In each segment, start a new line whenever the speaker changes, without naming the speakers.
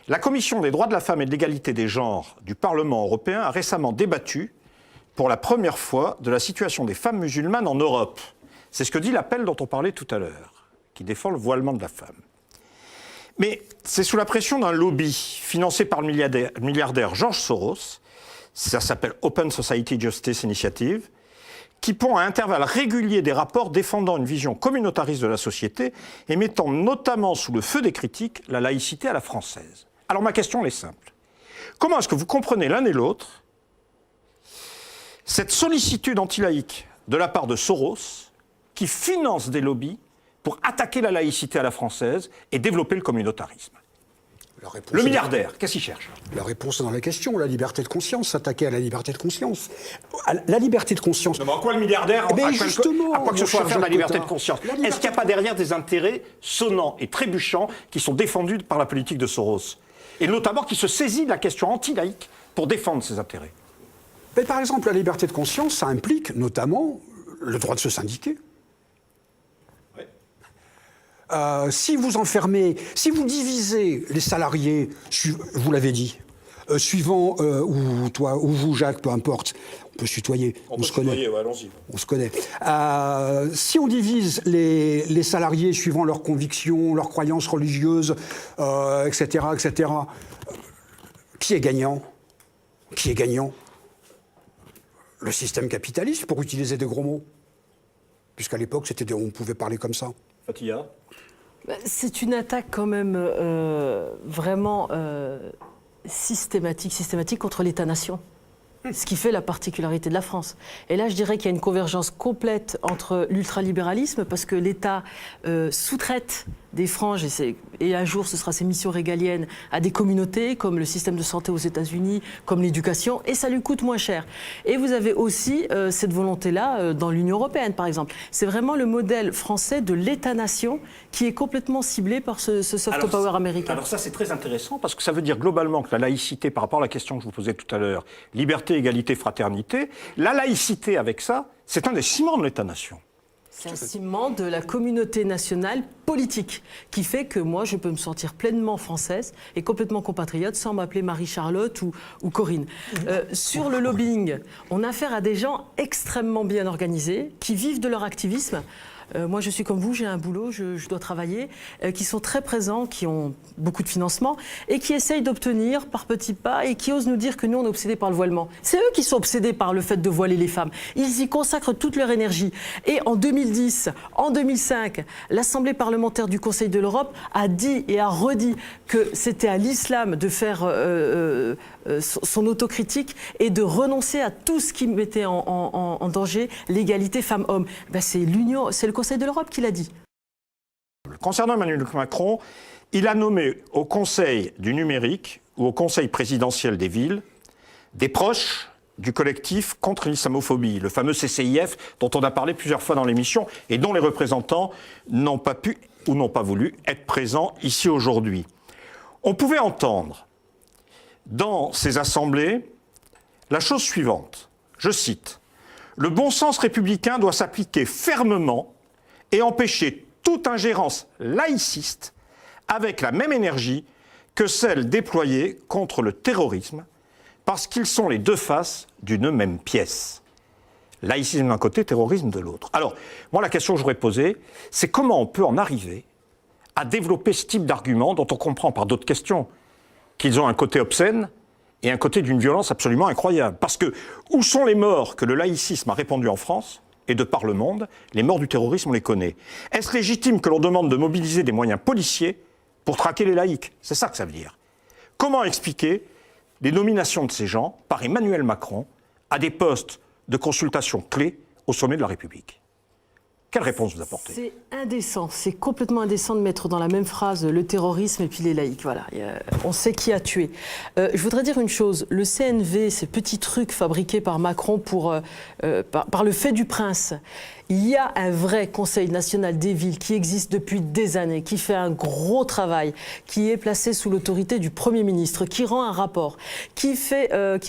La Commission des droits de la femme et de l'égalité des genres du Parlement européen a récemment débattu pour la première fois de la situation des femmes musulmanes en Europe. C'est ce que dit l'appel dont on parlait tout à l'heure, qui défend le voilement de la femme. Mais c'est sous la pression d'un lobby financé par le milliardaire George Soros, ça s'appelle Open Society Justice Initiative, qui pond à intervalles réguliers des rapports défendant une vision communautariste de la société et mettant notamment sous le feu des critiques la laïcité à la française. Alors ma question est simple. Comment est-ce que vous comprenez l'un et l'autre cette sollicitude anti-laïque de la part de Soros qui finance des lobbies pour attaquer la laïcité à la française et développer le communautarisme? Le milliardaire, qu'est-ce qu'il cherche?
La réponse est dans la question, la liberté de conscience, s'attaquer à la liberté de conscience. La liberté de conscience...
Non, mais en quoi le milliardaire
à quoi
que ce soit à faire de la liberté de conscience? Est-ce qu'il n'y a pas derrière des intérêts sonnants et trébuchants qui sont défendus par la politique de Soros? Et notamment qui se saisit de la question anti-laïque pour défendre ses intérêts?
Mais par exemple, la liberté de conscience, ça implique notamment le droit de se syndiquer. Si vous enfermez, si vous divisez les salariés, vous l'avez dit, suivant ou vous Jacques, peu importe, on peut se tutoyer, on se connaît.
Ouais, allons-y.
On se connaît. Si on divise les salariés suivant leurs convictions, leurs croyances religieuses, etc., qui est gagnant? Qui est gagnant? Le système capitaliste, pour utiliser des gros mots. Puisqu'à l'époque, on pouvait parler comme ça.
Fatia?
C'est une attaque quand même vraiment systématique contre l'État-nation. Ce qui fait la particularité de la France. Et là, je dirais qu'il y a une convergence complète entre l'ultralibéralisme, parce que l'État sous-traite des franges, et un jour ce sera ses missions régaliennes, à des communautés, comme le système de santé aux États-Unis, comme l'éducation, et ça lui coûte moins cher. Et vous avez aussi cette volonté-là dans l'Union européenne, par exemple. C'est vraiment le modèle français de l'État-nation qui est complètement ciblé par ce soft power américain.
Alors ça, c'est très intéressant, parce que ça veut dire globalement que la laïcité, par rapport à la question que je vous posais tout à l'heure, liberté, égalité, fraternité, la laïcité avec ça, c'est un des ciments de l'État-nation.
C'est un ciment de la communauté nationale politique qui fait que moi, je peux me sentir pleinement française et complètement compatriote sans m'appeler Marie-Charlotte ou Corinne. Sur le lobbying, on a affaire à des gens extrêmement bien organisés qui vivent de leur activisme. Moi, je suis comme vous, j'ai un boulot, je dois travailler, qui sont très présents, qui ont beaucoup de financement et qui essayent d'obtenir par petits pas et qui osent nous dire que nous, on est obsédés par le voilement. C'est eux qui sont obsédés par le fait de voiler les femmes. Ils y consacrent toute leur énergie. Et en 2010, en 2005, l'Assemblée parlementaire du Conseil de l'Europe a dit et a redit que c'était à l'islam de faire son autocritique et de renoncer à tout ce qui mettait en danger l'égalité femmes-hommes. Ben, c'est l'Union, c'est le Conseil de l'Europe qui l'a dit.
Concernant Emmanuel Macron, il a nommé au Conseil du numérique ou au Conseil présidentiel des villes des proches du collectif contre l'islamophobie, le fameux CCIF dont on a parlé plusieurs fois dans l'émission et dont les représentants n'ont pas pu ou n'ont pas voulu être présents ici aujourd'hui. On pouvait entendre dans ces assemblées la chose suivante, je cite, « Le bon sens républicain doit s'appliquer fermement et empêcher toute ingérence laïciste avec la même énergie que celle déployée contre le terrorisme, parce qu'ils sont les deux faces d'une même pièce. » Laïcisme d'un côté, terrorisme de l'autre. Alors, moi, la question que je voudrais poser, c'est comment on peut en arriver à développer ce type d'argument dont on comprend par d'autres questions qu'ils ont un côté obscène et un côté d'une violence absolument incroyable. Parce que où sont les morts que le laïcisme a répandu en France et de par le monde? Les morts du terrorisme, on les connaît. Est-ce légitime que l'on demande de mobiliser des moyens policiers pour traquer les laïcs? C'est ça que ça veut dire. Comment expliquer les nominations de ces gens par Emmanuel Macron à des postes de consultation clés au sommet de la République? Quelle réponse vous apportez?
C'est indécent, c'est complètement indécent de mettre dans la même phrase le terrorisme et puis les laïcs. Voilà, on sait qui a tué. Je voudrais dire une chose, le CNV, ces petits trucs fabriqués par Macron par le fait du prince, il y a un vrai Conseil national des villes qui existe depuis des années, qui fait un gros travail, qui est placé sous l'autorité du Premier ministre, qui rend un rapport, qui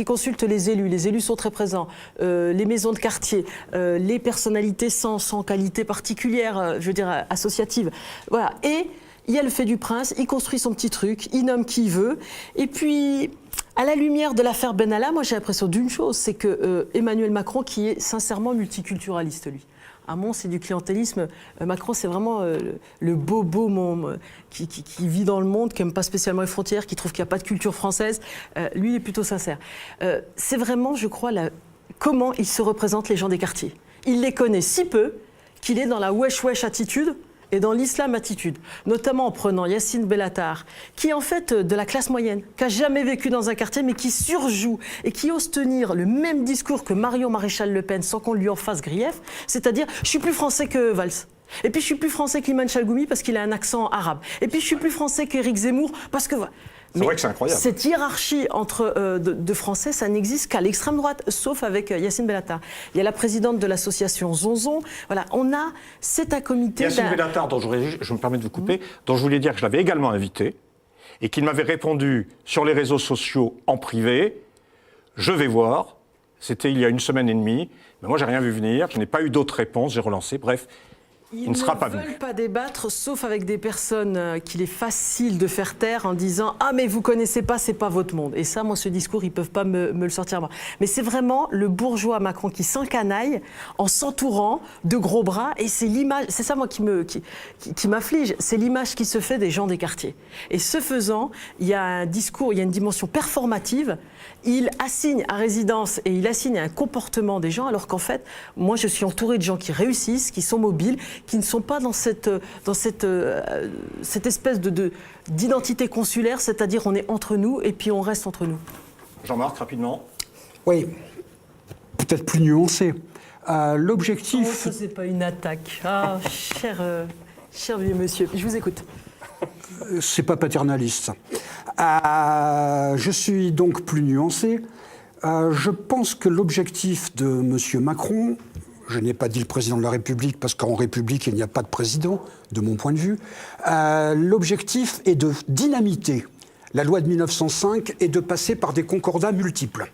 consulte les élus sont très présents, les maisons de quartier, les personnalités sans qualité particulière, je veux dire associative. Voilà. Et il y a le fait du prince, il construit son petit truc, il nomme qui il veut. Et puis, à la lumière de l'affaire Benalla, moi j'ai l'impression d'une chose, c'est que Emmanuel Macron, qui est sincèrement multiculturaliste, lui. À Mons, c'est du clientélisme. Macron, c'est vraiment le bobo qui vit dans le monde, qui n'aime pas spécialement les frontières, qui trouve qu'il n'y a pas de culture française. Lui, il est plutôt sincère. C'est vraiment, je crois, comment il se représente les gens des quartiers. Il les connaît si peu qu'il est dans la wesh-wesh attitude et dans l'islam attitude, notamment en prenant Yacine Bellatar, qui est en fait de la classe moyenne, qui n'a jamais vécu dans un quartier, mais qui surjoue et qui ose tenir le même discours que Marion Maréchal Le Pen sans qu'on lui en fasse grief, c'est-à-dire « je suis plus français que Valls ». Et puis je suis plus français qu'Iman Chalgoumi parce qu'il a un accent arabe. Et puis je suis plus français qu'Éric Zemmour parce que...
C'est vrai que c'est incroyable.
Cette hiérarchie entre de Français, ça n'existe qu'à l'extrême droite, sauf avec Yacine Bellatar. Il y a la présidente de l'association Zonzon. Voilà, on a cet comité.
Yacine Bellatar, dont je me permets de vous couper, dont je voulais dire que je l'avais également invité et qu'il m'avait répondu sur les réseaux sociaux en privé. Je vais voir. C'était il y a 1 semaine et demie. Mais moi, j'ai rien vu venir. Je n'ai pas eu d'autres réponses. J'ai relancé. Bref. Il ne sera pas venu.
Ils ne veulent pas débattre, sauf avec des personnes qu'il est facile de faire taire en disant « Ah, mais vous connaissez pas, c'est pas votre monde ». Et ça, moi, ce discours, ils ne peuvent pas me le sortir. Moi. Mais c'est vraiment le bourgeois Macron qui s'encanaille en s'entourant de gros bras. Et c'est l'image, c'est ça, moi, qui m'afflige. C'est l'image qui se fait des gens des quartiers. Et ce faisant, il y a un discours, il y a une dimension performative. Il assigne à résidence et il assigne à un comportement des gens, alors qu'en fait, moi, je suis entourée de gens qui réussissent, qui sont mobiles, qui ne sont pas dans cette espèce d'identité consulaire, c'est-à-dire on est entre nous et puis on reste entre nous.
Jean-Marc, rapidement.
Oui, peut-être plus nuancé. L'objectif...
Oh, ce n'est pas une attaque. Ah, cher vieux monsieur, je vous écoute.
C'est pas paternaliste. Je suis donc plus nuancé. Je pense que l'objectif de M. Macron, je n'ai pas dit le président de la République, parce qu'en République, il n'y a pas de président, de mon point de vue, l'objectif est de dynamiter la loi de 1905 et de passer par des concordats multiples.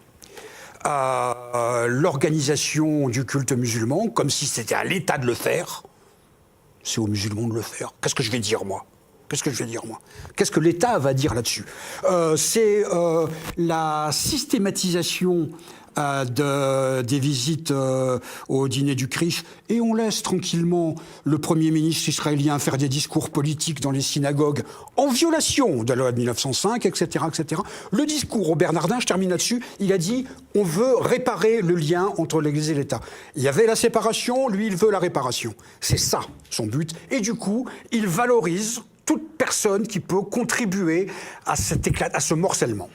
L'organisation du culte musulman, comme si c'était à l'État de le faire, c'est aux musulmans de le faire. Qu'est-ce que je vais dire, moi ? Qu'est-ce que l'État va dire là-dessus ? C'est la systématisation des visites au dîner du CRIF, et on laisse tranquillement le Premier ministre israélien faire des discours politiques dans les synagogues en violation de la loi de 1905, etc., etc. Le discours au Bernardin, je termine là-dessus, il a dit « on veut réparer le lien entre l'Église et l'État ». Il y avait la séparation, lui il veut la réparation. C'est ça son but, et du coup, il valorise toute personne qui peut contribuer à ce morcellement.